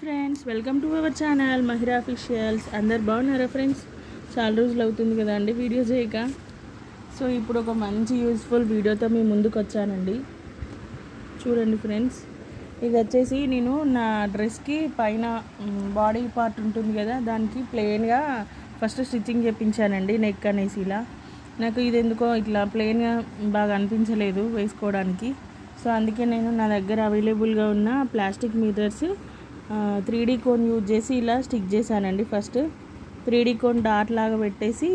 Friends, welcome to our channel Mahira officials. అందరు బాగున్నారా friends? చాలా రోజులు అవుతుంది కదండి వీడియో చేయక. సో ఇప్పుడు ఒక మంచి యూస్ఫుల్ వీడియోతో మీ ముందుకు వచ్చానండి. చూడండి ఫ్రెండ్స్, ఇది వచ్చేసి నేను నా డ్రెస్కి పైన బాడీ పార్ట్ ఉంటుంది కదా, దానికి ప్లెయిన్గా ఫస్ట్ స్టిచ్చింగ్ చేయించానండి. నెక్ అనేసి ఇలా నాకు ఇది ఎందుకో ఇట్లా ప్లెయిన్గా బాగా అనిపించలేదు వేసుకోవడానికి. సో అందుకే నేను నా దగ్గర అవైలబుల్గా ఉన్న plastic mirrors 3D cone use చేసి ఇలా స్టిక్ చేశానండి. ఫస్ట్ 3D కోన్ డాట్ లాగా పెట్టేసి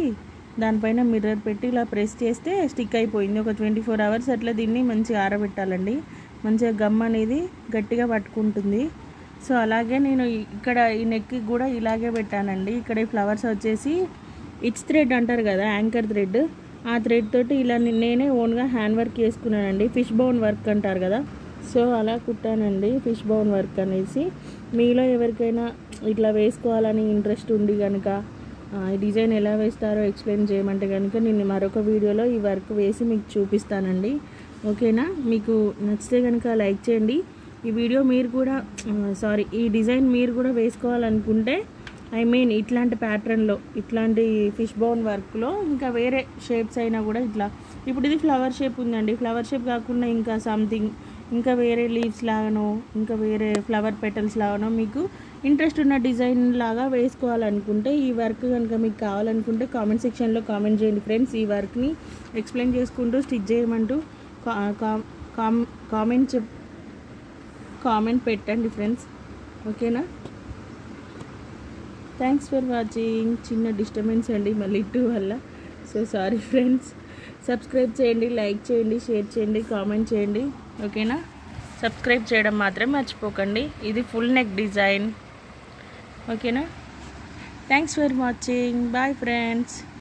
దానిపైన మిర్రర్ పెట్టి ఇలా ప్రెస్ చేస్తే స్టిక్ అయిపోయింది. ఒక 24 hours అట్లా దీన్ని మంచిగా ఆరబెట్టాలండి. మంచిగా గమ్ అనేది గట్టిగా పట్టుకుంటుంది. సో అలాగే నేను ఇక్కడ ఈ నెక్కి కూడా ఇలాగే పెట్టానండి. ఇక్కడ ఈ ఫ్లవర్స్ వచ్చేసి ఇచ్ థ్రెడ్ అంటారు కదా, యాంకర్ థ్రెడ్, ఆ థ్రెడ్ తోటి ఇలా నేనే ఓన్గా హ్యాండ్ వర్క్ చేసుకున్నానండి. ఫిష్ బోన్ వర్క్ అంటారు కదా, సో అలా కుట్టానండి ఫిష్ బోన్ వర్క్ అనేసి. మీలో ఎవరికైనా ఇట్లా వేసుకోవాలని ఇంట్రెస్ట్ ఉండి కనుక ఈ డిజైన్ ఎలా వేస్తారో ఎక్స్ప్లెయిన్ చేయమంటే కనుక నేను మరొక వీడియోలో ఈ వర్క్ వేసి మీకు చూపిస్తానండి. ఓకేనా? మీకు నచ్చితే కనుక లైక్ చేయండి. ఈ వీడియో మీరు కూడా ఈ డిజైన్ మీరు కూడా వేసుకోవాలనుకుంటే, ఇట్లాంటి ప్యాటర్న్లో, ఇట్లాంటి ఫిష్ బోన్ వర్క్లో ఇంకా వేరే షేప్స్ అయినా కూడా ఇట్లా, ఇప్పుడు ఇది ఫ్లవర్ షేప్ ఉందండి, ఫ్లవర్ షేప్ కాకుండా ఇంకా సంథింగ్, ఇంకా వేరే లీవ్స్ లాగానో, ఇంకా వేరే ఫ్లవర్ పెటల్స్ లాగానో మీకు ఇంట్రెస్ట్ ఉన్న డిజైన్ లాగా వేసుకోవాలనుకుంటే, ఈ వర్క్ కనుక మీకు కావాలనుకుంటే కామెంట్ సెక్షన్లో కామెంట్ చేయండి ఫ్రెండ్స్. ఈ వర్క్ని ఎక్స్ప్లెయిన్ చేసుకుంటూ స్టిచ్ చేయమంటూ కామెంట్ పెట్టండి ఫ్రెండ్స్. ఓకేనా? Thanks for watching. చిన్న డిస్టర్బెన్స్ అండి మళ్ళీ 2 వల్ల, సో సారీ ఫ్రెండ్స్. సబ్స్క్రైబ్ చేయండి, లైక్ చేయండి, షేర్ చేయండి, కామెంట్ చేయండి. ఓకేనా? సబ్స్క్రైబ్ చేయడం మాత్రం మర్చిపోకండి. ఇది ఫుల్ నెక్ డిజైన్. ఓకేనా? Thanks for watching. Bye friends.